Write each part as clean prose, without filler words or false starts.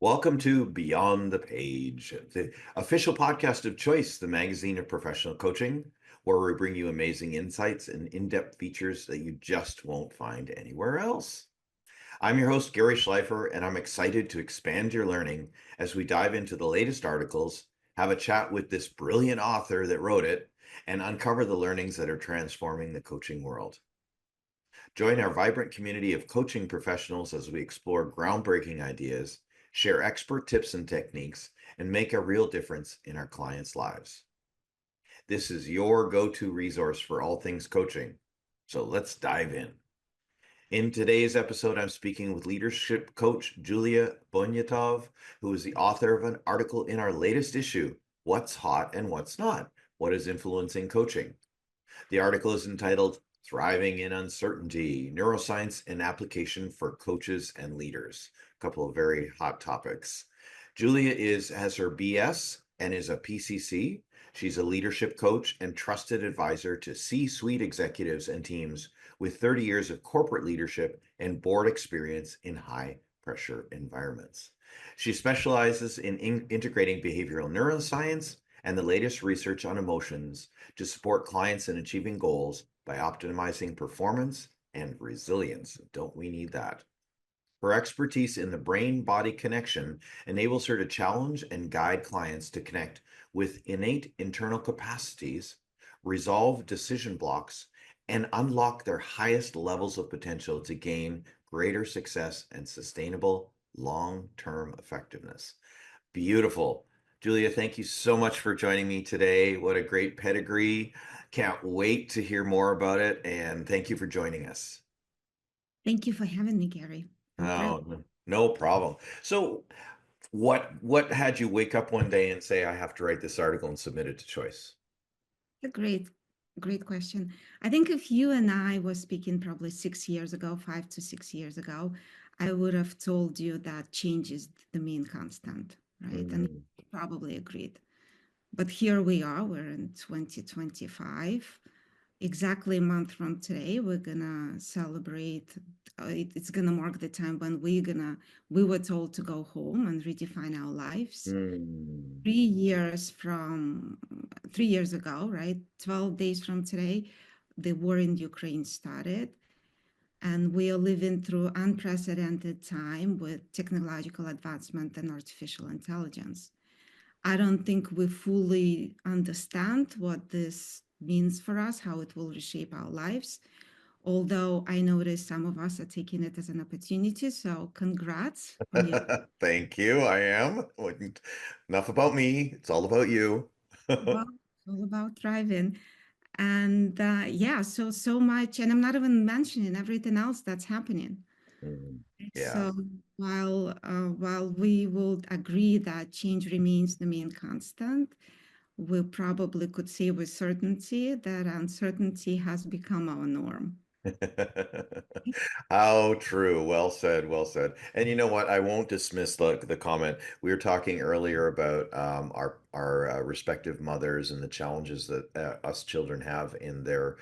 Welcome to Beyond the Page, the official podcast of Choice, the magazine of professional coaching, where we bring you amazing insights and in-depth features that you just won't find anywhere else. I'm your host, Gary Schleifer, and I'm excited to expand your learning as we dive into the latest articles, have a chat with this brilliant author that wrote it, and uncover the learnings that are transforming the coaching world. Join our vibrant community of coaching professionals as we explore groundbreaking ideas, share expert tips and techniques, and make a real difference in our clients' lives. This is your go-to resource for all things coaching. So let's dive in. In today's episode, I'm speaking with leadership coach Julia Bunyatov, who is the author of an article in our latest issue, What's Hot and What's Not? What is Influencing Coaching? The article is entitled Thriving in Uncertainty, Neuroscience and Application for Coaches and Leaders. A couple of very hot topics. Julia has her BS and is a PCC. She's a leadership coach and trusted advisor to C-suite executives and teams with 30 years of corporate leadership and board experience in high-pressure environments. She specializes in integrating behavioral neuroscience and the latest research on emotions to support clients in achieving goals by optimizing performance and resilience. Don't we need that? Her expertise in the brain-body connection enables her to challenge and guide clients to connect with innate internal capacities, resolve decision blocks, and unlock their highest levels of potential to gain greater success and sustainable long-term effectiveness. Beautiful. Julia, thank you so much for joining me today. What a great pedigree. Can't wait to hear more about it. And thank you for joining us. Thank you for having me, Gary. I'm thrilled. Oh, no problem. So what had you wake up one day and say, I have to write this article and submit it to Choice? A great question. I think if you and I were speaking probably 6 years ago, 5 to 6 years ago, I would have told you that change is the main constant, right? And Mm. you probably agreed. But here we are, we're in 2025. Exactly a month from today, we're gonna celebrate. It's gonna mark the time when we were told to go home and redefine our lives. Mm. 3 years from 3 years ago, right? 12 days from today, the war in Ukraine started. And we are living through unprecedented time with technological advancement and artificial intelligence. I don't think we fully understand what this means for us, how it will reshape our lives. Although I notice some of us are taking it as an opportunity. So congrats on your Thank you. I am. Enough about me. It's all about you. well, all about thriving. And yeah, so much, and I'm not even mentioning everything else that's happening. Mm. Yeah. So while we will agree that change remains the main constant, we probably could say with certainty that uncertainty has become our norm. How true. Well said. Well said. And you know what? I won't dismiss the comment. We were talking earlier about our respective mothers and the challenges that us children have in their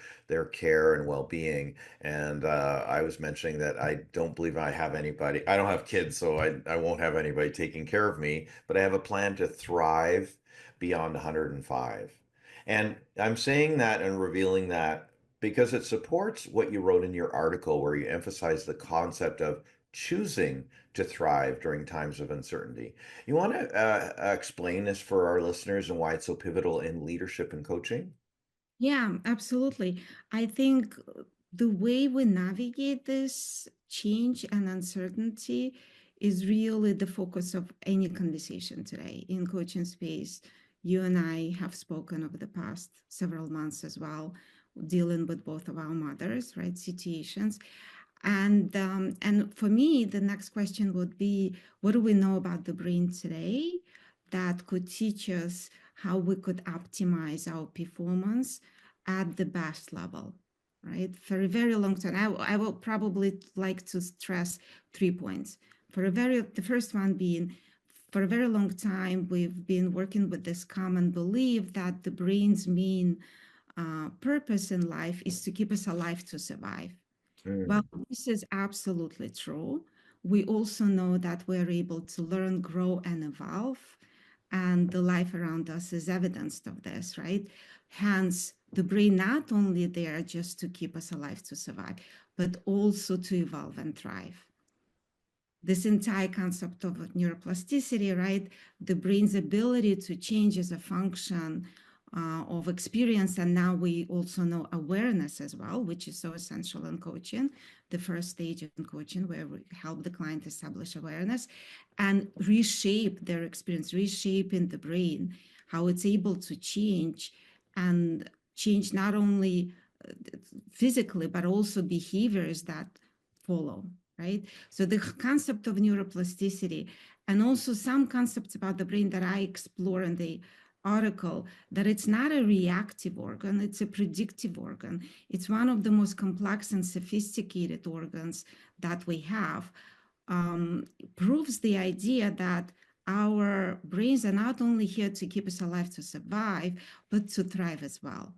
care and well-being. And I was mentioning that I don't believe I have anybody. I don't have kids, so I won't have anybody taking care of me. But I have a plan to thrive beyond 105. And I'm saying that and revealing that because it supports what you wrote in your article, where you emphasize the concept of choosing to thrive during times of uncertainty. You want to explain this for our listeners and why it's so pivotal in leadership and coaching? Yeah, absolutely. I think the way we navigate this change and uncertainty is really the focus of any conversation today in coaching space. You and I have spoken over the past several months as well, dealing with both of our mothers, right? Situations. And for me, the next question would be, what do we know about the brain today that could teach us how we could optimize our performance at the best level, right? For a very long time, I will probably like to stress 3 points. The first one being, for a very long time, we've been working with this common belief that the brain's main purpose in life is to keep us alive to survive. Well, Mm. this is absolutely true. we also know that we're able to learn, grow, and evolve. And the life around us is evidence of this, right? Hence, the brain not only there just to keep us alive to survive, but also to evolve and thrive. This entire concept of neuroplasticity, right? The brain's ability to change as a function of experience. And now we also know awareness as well, which is so essential in coaching, the first stage in coaching, where we help the client establish awareness and reshape their experience, reshaping the brain, how it's able to change and change not only physically, but also behaviors that follow, right? So the concept of neuroplasticity and also some concepts about the brain that I explore in the article, that it's not a reactive organ, it's a predictive organ. It's one of the most complex and sophisticated organs that we have. Proves the idea that our brains are not only here to keep us alive to survive, but to thrive as well.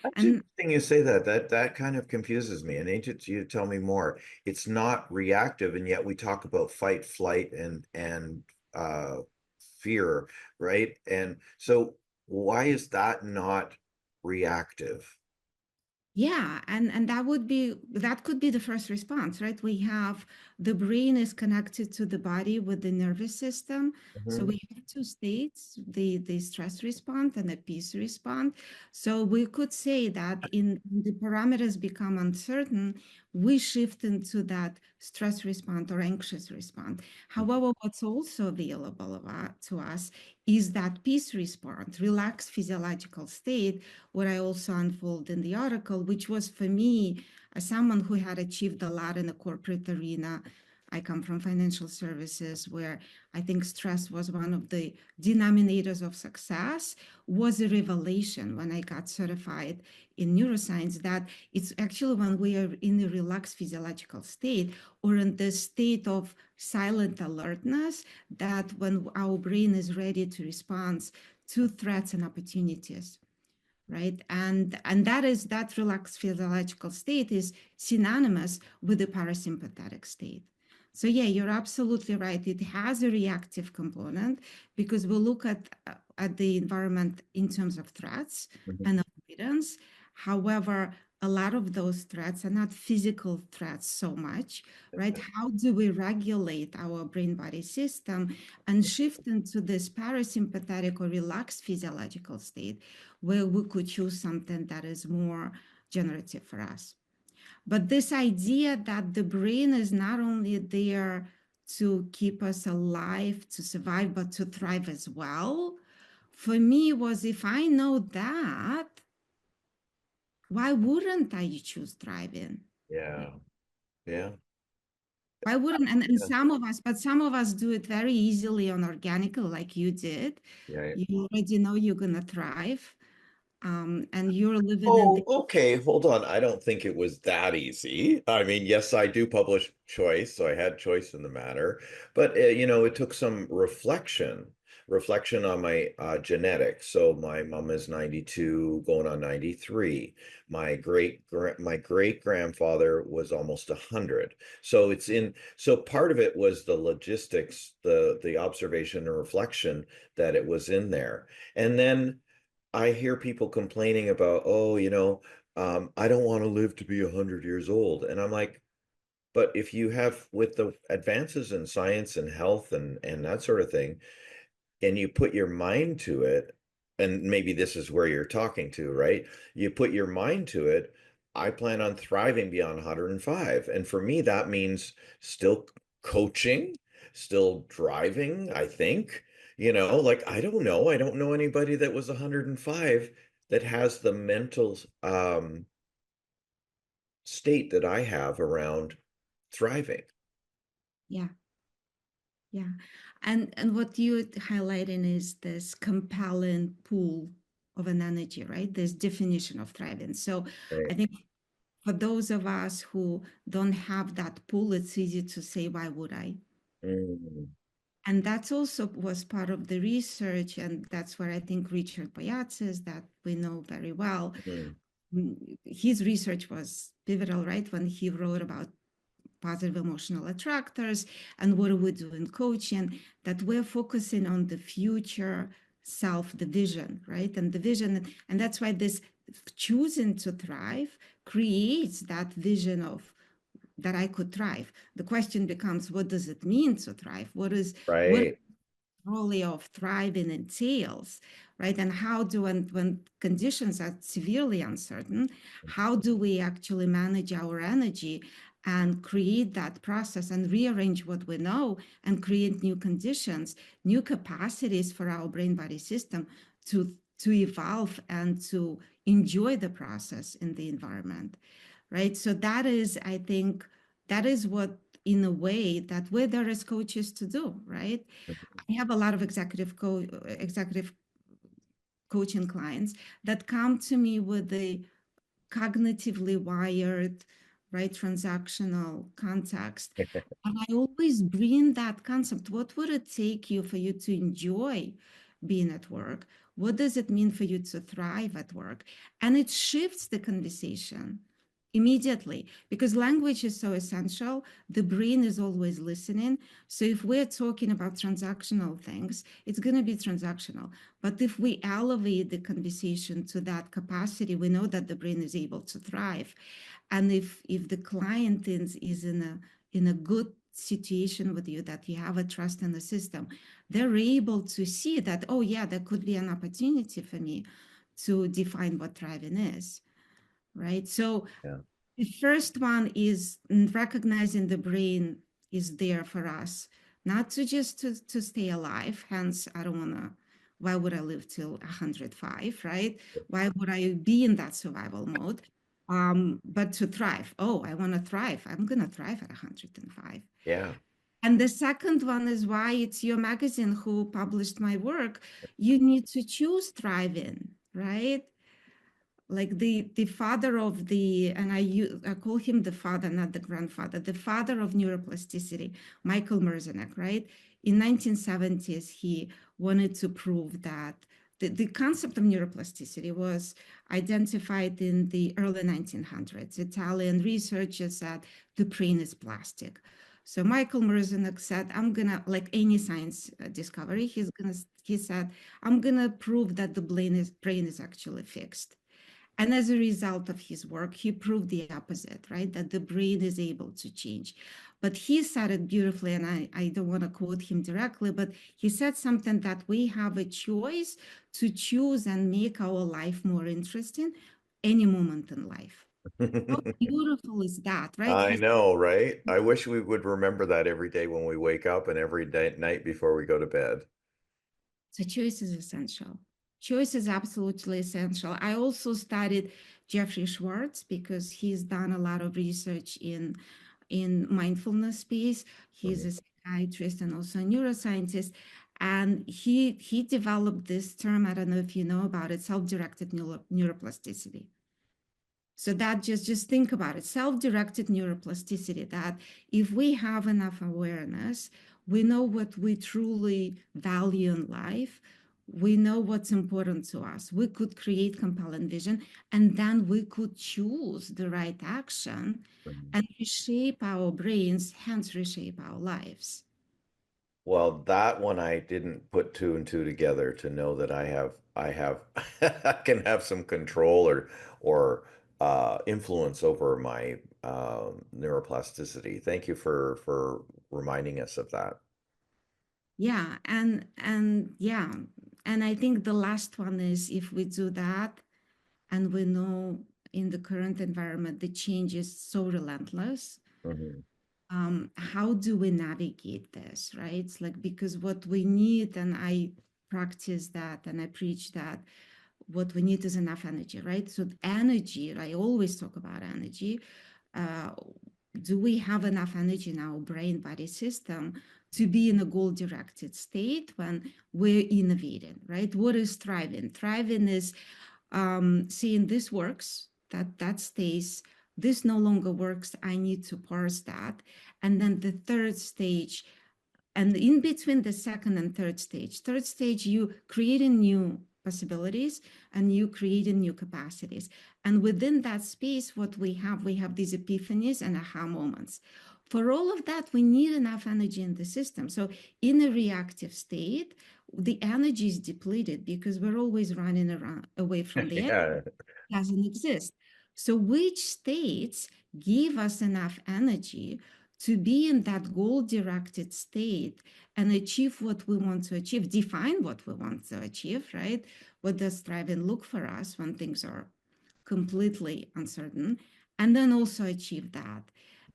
That's And interesting you say that. That kind of confuses me. I need you to tell me more. It's not reactive, and yet we talk about fight, flight, and uh, fear, right? And so why is that not reactive? yeah, and that could be the first response, right? We have the brain is connected to the body with the nervous system. So Mhm. we have two states, the stress response and the peace response. So we could say that in the parameters become uncertain, we shift into that stress response or anxious response. However, what's also available to us is that peace response, relaxed physiological state, what I also unfold in the article, which was for me, as someone who had achieved a lot in the corporate arena. I come from financial services where I think stress was one of the denominators of success, was a revelation when I got certified in neuroscience that it's actually when we are in a relaxed physiological state or in the state of silent alertness, that when our brain is ready to respond to threats and opportunities, right? And that relaxed physiological state is synonymous with the parasympathetic state. So yeah, you're absolutely right. It has a reactive component because we look at the environment in terms of threats Mhm. and avoidance. However, a lot of those threats are not physical threats so much, right? How do we regulate our brain body system and shift into this parasympathetic or relaxed physiological state where we could choose something that is more generative for us? But this idea that the brain is not only there to keep us alive, to survive, but to thrive as well, for me was, if I know that, why wouldn't I choose thriving? Yeah, yeah, Why wouldn't, and some of us, but some of us do it very easily on organical, like you did. yeah. You already know you're gonna thrive, and you're living in the, Oh, okay. Hold on. I don't think it was that easy. I mean, yes, I do publish choice, so I had choice in the matter, but it took some reflection on my genetics. So my mom is 92, going on 93. My great grandfather was almost 100. So part of it was the logistics, the observation and reflection that it was in there. And then I hear people complaining about, oh, I don't want to live to be 100 years old. And I'm like, but if you have, with the advances in science and health and that sort of thing, and you put your mind to it, and maybe this is where you're talking to, right? You put your mind to it. I plan on thriving beyond 105. And for me, that means still coaching, still driving, I think. Like I don't know. I don't know anybody that was 105 that has the mental state that I have around thriving. yeah, yeah. And what you're highlighting is this compelling pool of an energy, right? This definition of thriving. So I Right. think for those of us who don't have that pool, it's easy to say, why would I? Mm, And that's also was part of the research, and that's where I think Richard Boyatzis, that we know very well, mm, his research was pivotal, right? When he wrote about positive emotional attractors, and what do we do in coaching, that we're focusing on the future self, the vision, right? And the vision, and that's why this choosing to thrive creates that vision of that I could thrive. The question becomes, what does it mean to thrive? What Right. really of thriving entails, right? And how do, when conditions are severely uncertain, how do we actually manage our energy and create that process and rearrange what we know and create new conditions, new capacities for our brain body system to evolve and to enjoy the process in the environment, right? So that is, I think, that is what, in a way, that we're there as coaches to do, right? I have a lot of executive coaching clients that come to me with the cognitively wired, right, transactional context. And I always bring that concept. What would it take you for you to enjoy being at work? What does it mean for you to thrive at work? And it shifts the conversation immediately because language is so essential. The brain is always listening. So if we're talking about transactional things, it's going to be transactional. But if we elevate the conversation to that capacity, we know that the brain is able to thrive. And if the client is in a good situation with you, that you have a trust in the system, they're able to see that, oh yeah, there could be an opportunity for me to define what thriving is, right? So Yeah. the first one is recognizing the brain is there for us, not to just to stay alive. Hence, I don't want to, why would I live till 105, right? Why would I be in that survival mode? But to thrive. Oh, I want to thrive. I'm going to thrive at 105. Yeah. And the second one is why it's your magazine who published my work. You need to choose thriving, right? Like the father of the, and I call him the father, not the grandfather, the father of neuroplasticity, Michael Merzenich, right? In 1970s, he wanted to prove that the concept of neuroplasticity was identified in the early 1900s. Italian researchers said the brain is plastic. So Michael Merzenich said, I'm gonna, like any science discovery, he said, I'm gonna prove that the brain is actually fixed. And as a result of his work, he proved the opposite, right? That the brain is able to change. But he said it beautifully, and I don't want to quote him directly, but he said something that we have a choice to choose and make our life more interesting any moment in life. How beautiful is that, right? I know, right? I wish we would remember that every day when we wake up and every day night before we go to bed. So choice is essential. Choice is absolutely essential. I also studied Jeffrey Schwartz because he's done a lot of research in mindfulness space. He's Mhm. a psychiatrist and also a neuroscientist. And he developed this term, I don't know if you know about it, self-directed neuroplasticity. So that just think about it, self-directed neuroplasticity, that if we have enough awareness, we know what we truly value in life, we know what's important to us, we could create compelling vision, and then we could choose the right action Mhm. and reshape our brains, hence reshape our lives. Well, that one I didn't put two and two together to know that I have I can have some control or influence over my neuroplasticity. Thank you for reminding us of that. Yeah, and yeah, and I think the last one is, if we do that, and we know in the current environment the change is so relentless, Mhm. how do we navigate this, right? It's like, because what we need, and I practice that and I preach that, what we need is enough energy, right? So energy, I always talk about energy. uh, do we have enough energy in our brain body system to be in a goal directed state when we're innovating, right? What is thriving? Thriving is seeing this works, that stays, this no longer works, I need to parse that. And then the third stage, and in between the second and third stage, you creating new possibilities and you creating new capacities. And within that space, what we have these epiphanies and aha moments. For all of that, we need enough energy in the system. So in a reactive state, the energy is depleted because we're always running around away from the edge. Yeah. Doesn't exist. So which states give us enough energy to be in that goal-directed state and achieve what we want to achieve, define what we want to achieve, right? What does thriving look for us when things are completely uncertain, and then also achieve that.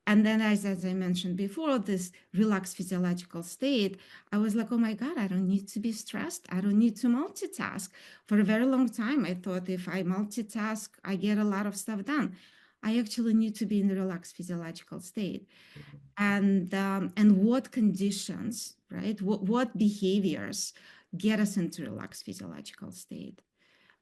And then, as I mentioned before, this relaxed physiological state, I was like, oh my God, I don't need to be stressed. I don't need to multitask. For a very long time, I thought if I multitask, I get a lot of stuff done. I actually need to be in the relaxed physiological state. And what conditions, right? What behaviors get us into relaxed physiological state?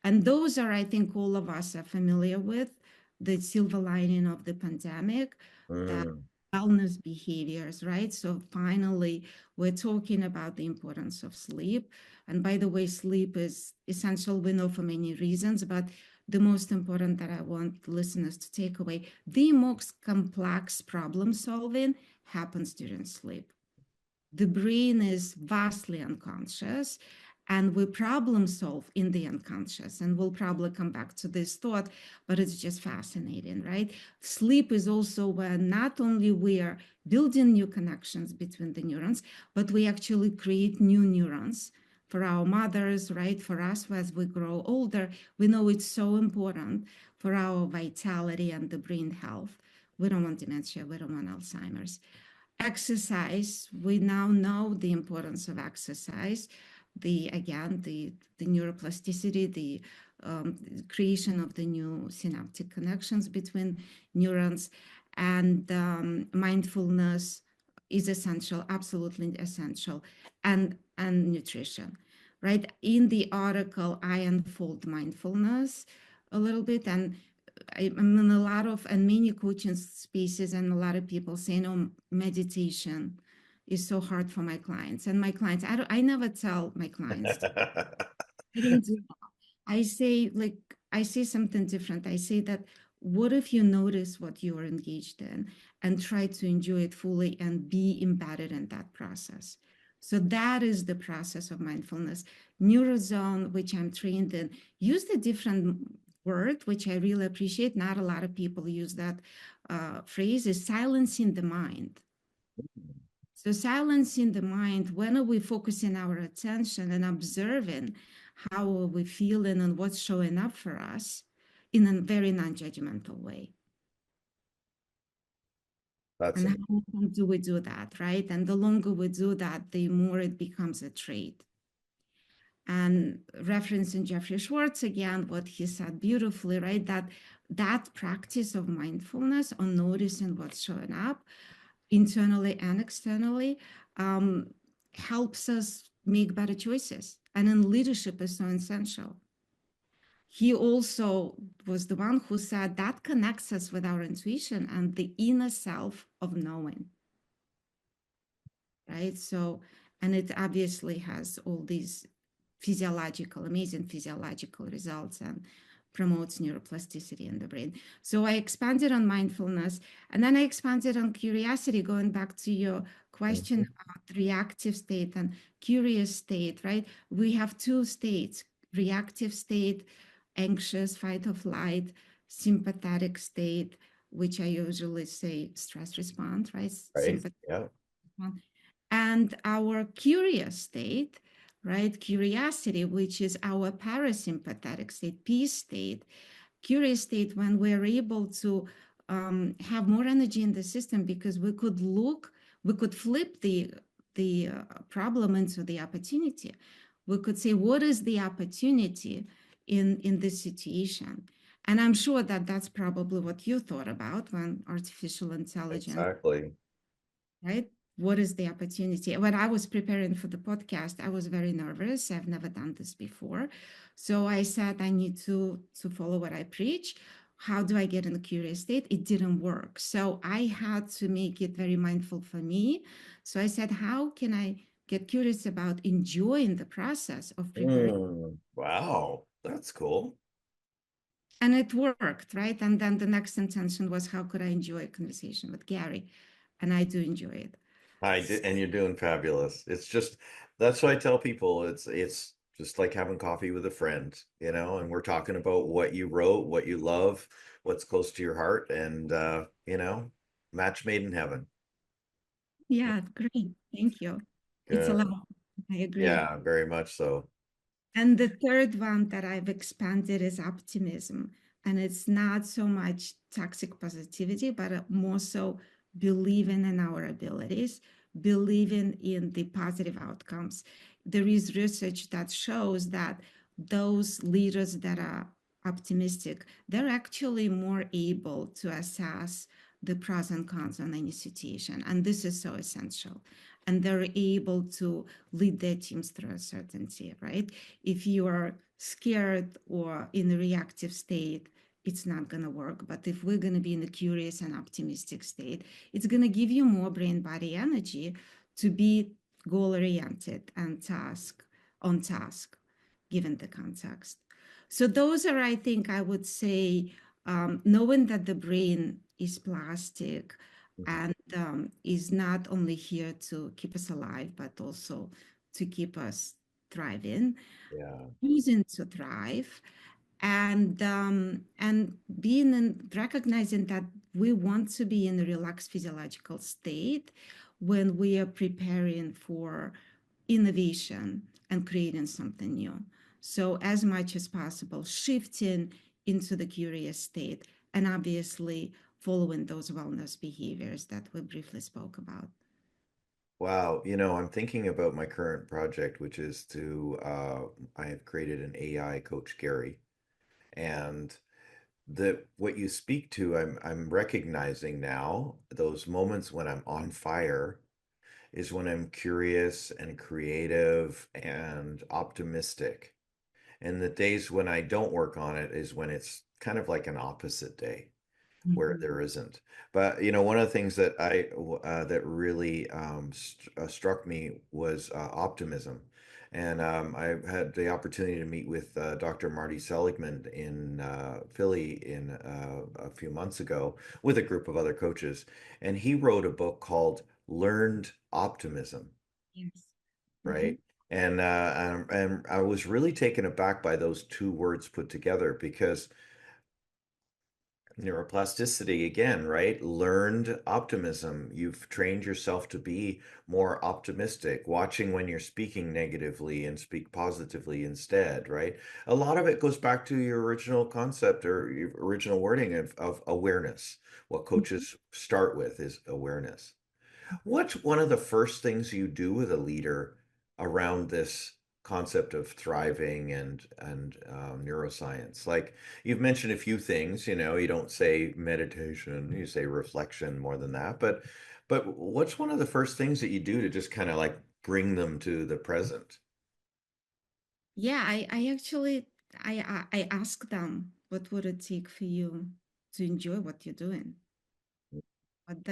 And those are, I think, all of us are familiar with the silver lining of the pandemic, that Mm. wellness behaviors, right? So finally, we're talking about the importance of sleep. And by the way, sleep is essential. We know for many reasons, but the most important that I want listeners to take away, the most complex problem solving happens during sleep. The brain is vastly unconscious, and we problem solve in the unconscious, and we'll probably come back to this thought, but it's just fascinating, right? Sleep is also where not only we are building new connections between the neurons, but we actually create new neurons for our mothers, right? For us as we grow older. We know it's so important for our vitality and the brain health. We don't want dementia, we don't want Alzheimer's. Exercise, we now know the importance of exercise. The neuroplasticity, the creation of the new synaptic connections between neurons, and mindfulness is essential, absolutely essential, and nutrition, right? In the article, I unfold mindfulness a little bit, and I'm in a lot of and many coaching spaces, and a lot of people say, no, meditation is so hard for my clients. And my clients, I never tell my clients, I don't do that. I say something different. I say that what if you notice what you are engaged in and try to enjoy it fully and be embedded in that process? So that is the process of mindfulness. Neurozone, which I'm trained in, used a different word, which I really appreciate. Not a lot of people use that phrase, is silencing the mind. So silencing the mind, when are we focusing our attention and observing how are we feeling and what's showing up for us in a very non-judgmental way? That's And how often do we do that, right? And the longer we do that, the more it becomes a trait. And referencing Jeffrey Schwartz again, what he said beautifully, right? That practice of mindfulness on noticing what's showing up internally and externally, um, helps us make better choices. And in leadership is so essential. He also was the one who said that connects us with our intuition and the inner self of knowing, right? So, and it obviously has all these amazing physiological results, and promotes neuroplasticity in the brain. So I expanded on mindfulness, and then I expanded on curiosity, going back to your question Mhm. about reactive state and curious state, right? We have two states: reactive state, anxious, fight or flight; sympathetic state, which I usually say stress response, right? right. Sympathetic Yeah. response. And our curious state, right? Curiosity, which is our parasympathetic state, peace state, curious state, when we're able to have more energy in the system because we could flip the problem into the opportunity. We could say, what is the opportunity in this situation? And I'm sure that that's probably what you thought about when artificial intelligence, Exactly. right? What is the opportunity? When I was preparing for the podcast, I was very nervous. I've never done this before. So I said I need to follow what I preach. How do I get in a curious state? It didn't work. So I had to make it very mindful for me. So I said, how can I get curious about enjoying the process of preparing? Wow, that's cool. And it worked, right? And then the next intention was, how could I enjoy a conversation with Gary? and I do enjoy it. I did, and you're doing fabulous. It's just that's what I tell people. It's just like having coffee with a friend, and we're talking about what you wrote, what you love, what's close to your heart, and match made in heaven. Yeah, great. Thank you. It's a Good. lot. I agree. Yeah, very much so. And the third one that I've expanded is optimism. And it's not so much toxic positivity, but more so believing in our abilities, believing in the positive outcomes. There is research that shows that those leaders that are optimistic, they're actually more able to assess the pros and cons on any situation. And this is so essential. And they're able to lead their teams through uncertainty, right? If you are scared or in a reactive state, it's not going to work. But if we're going to be in a curious and optimistic state, it's going to give you more brain body energy to be goal oriented and task, given the context. So, those are, I think, I would say, knowing that the brain is plastic Mhm. and is not only here to keep us alive, but also to keep us thriving, Yeah. choosing to thrive, and being in recognizing that we want to be in a relaxed physiological state when we are preparing for innovation and creating something new. So as much as possible, shifting into the curious state and obviously following those wellness behaviors that we briefly spoke about. Wow, I'm thinking about my current project, which is I have created an AI coach Gary, and what you speak to, I'm recognizing now those moments when I'm on fire is when I'm curious and creative and optimistic. And the days when I don't work on it is when it's kind of like an opposite day where Mhm. there isn't. But one of the things that really struck me was optimism. And I had the opportunity to meet with Dr. Marty Seligman in Philly in a few months ago with a group of other coaches, and he wrote a book called Learned Optimism, Yes. right? Mhm. And I was really taken aback by those two words put together because neuroplasticity again, right? Learned optimism. You've trained yourself to be more optimistic, watching when you're speaking negatively and speak positively instead, right? A lot of it goes back to your original concept or your original wording of awareness. What Mhm. coaches start with is awareness. What's one of the first things you do with a leader around this concept of thriving and neuroscience? Like you've mentioned a few things, you don't say meditation, you say reflection more than that. But what's one of the first things that you do to just kind of like bring them to the present? Yeah, I actually I ask them, what would it take for you to enjoy what you're doing? What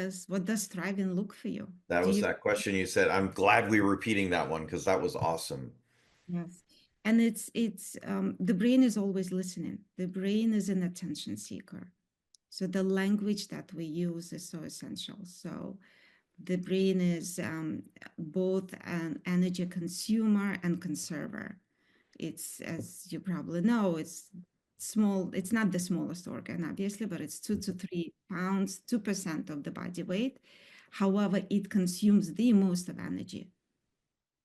does thriving look for you? That Do was you? that question you said. I'm glad we were repeating that one because that was awesome. Yes. And it's the brain is always listening. The brain is an attention seeker. So the language that we use is so essential. So the brain is both an energy consumer and conserver. It's, as you probably know, it's small. It's not the smallest organ, obviously, but it's 2 to 3 pounds, 2% of the body weight. However, it consumes the most of energy.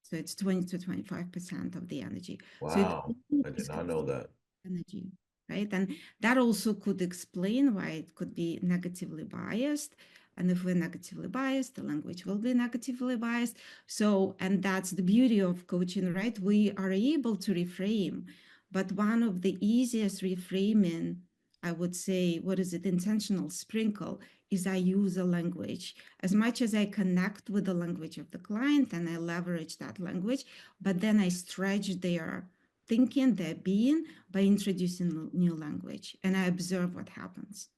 So it's 20 to 25% of the energy. So it Wow, I did always not know that. energy, right? And that also could explain why it could be negatively biased. And if we're negatively biased, the language will be negatively biased. So, and that's the beauty of coaching, right? We are able to reframe. But one of the easiest reframing, I would say, what is it, intentional sprinkle, is I use a language. As much as I connect with the language of the client and I leverage that language, but then I stretch their thinking, their being, by introducing new language, and I observe what happens.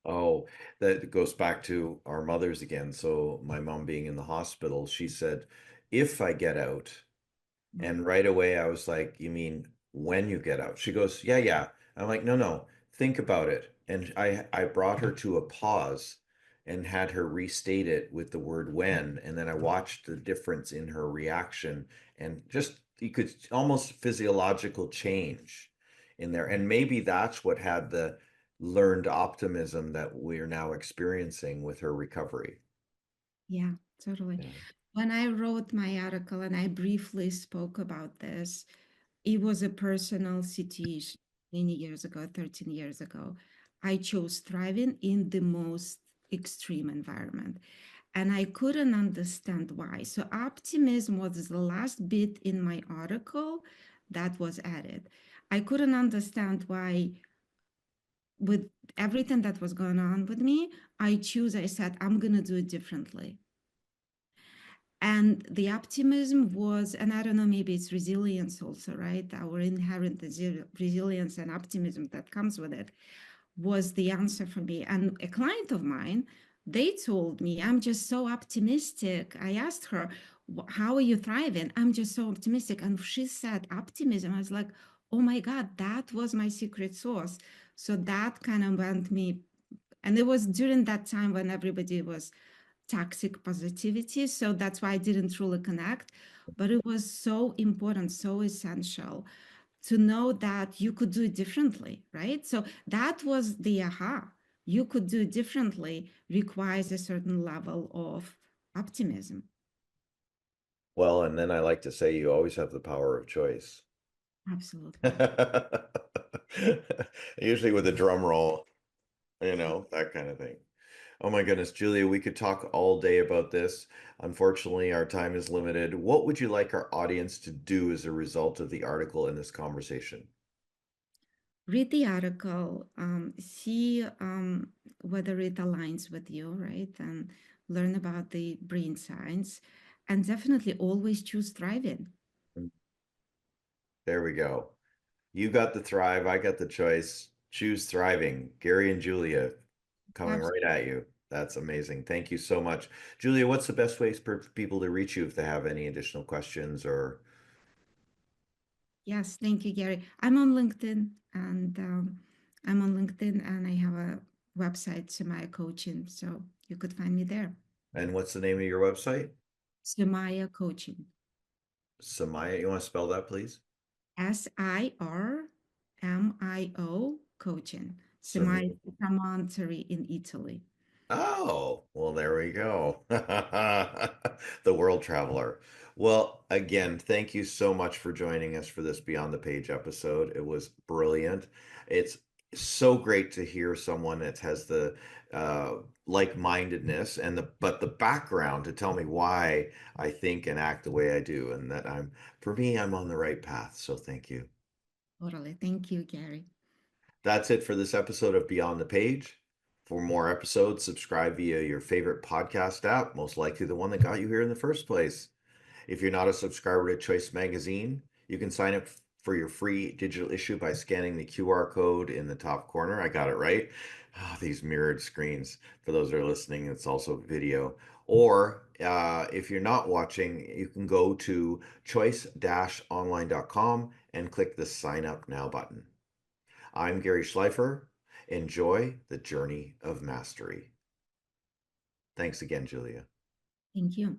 Oh, that goes back to our mothers again. So my mom being in the hospital, she said, if I get out, and right away I was like, you mean when you get out? She goes, yeah, yeah. I'm like, no, no, think about it. And I brought her to a pause and had her restate it with the word when. And then I watched the difference in her reaction, and just you could almost physiological change in there. And maybe that's what had the learned optimism that we're now experiencing with her recovery. Yeah, totally. Yeah. When I wrote my article and I briefly spoke about this, it was a personal situation many years ago, 13 years ago. I chose thriving in the most extreme environment, and I couldn't understand why. So, optimism was the last bit in my article that was added. I couldn't understand why, with everything that was going on with me, I said, I'm going to do it differently. And the optimism was, and I don't know, maybe it's resilience also, right? Our inherent resilience and optimism that comes with it was the answer for me. And a client of mine, they told me, I'm just so optimistic. I asked her, how are you thriving? I'm just so optimistic. And she said, optimism. I was like, oh my God, that was my secret sauce. So that kind of went me. And it was during that time when everybody was toxic positivity. So that's why I didn't truly connect. But it was so important, so essential to know that you could do it differently, right? So that was the aha. You could do it differently requires a certain level of optimism. Well, and then I like to say you always have the power of choice. Absolutely. Usually with a drum roll, that kind of thing. Oh my goodness, Julia, we could talk all day about this. Unfortunately, our time is limited. What would you like our audience to do as a result of the article in this conversation? Read the article, see whether it aligns with you, right? And learn about the brain science. And definitely always choose thriving. There we go. You got the thrive, I got the choice. Choose thriving. Gary and Julia coming right Absolutely. at you. That's amazing. Thank you so much. Julia, what's the best ways for people to reach you if they have any additional questions or Yes, thank you, Gary. I'm on LinkedIn, and I have a website, Samaya Coaching, so you could find me there. and what's the name of your website? Samaya Coaching, Samaya, you want to spell that, please? SIRMIO Coaching. Samaya Samaya. is from Monterey in Italy. Oh, well, there we go. The world traveler. Well, again, thank you so much for joining us for this Beyond the Page episode. It was brilliant. It's so great to hear someone that has the uh, like-mindedness and the background to tell me why I think and act the way I do, and that for me, I'm on the right path. So thank you. Totally. Thank you, Gary. That's it for this episode of Beyond the Page. For more episodes, subscribe via your favorite podcast app, most likely the one that got you here in the first place. If you're not a subscriber to Choice Magazine, you can sign up for your free digital issue by scanning the QR code in the top corner. I got it right. Oh, these mirrored screens. For those that are listening, it's also video. Or if you're not watching, you can go to choice-online.com and click the sign up now button. I'm Gary Schleifer. Enjoy the journey of mastery. Thanks again, Julia. Thank you.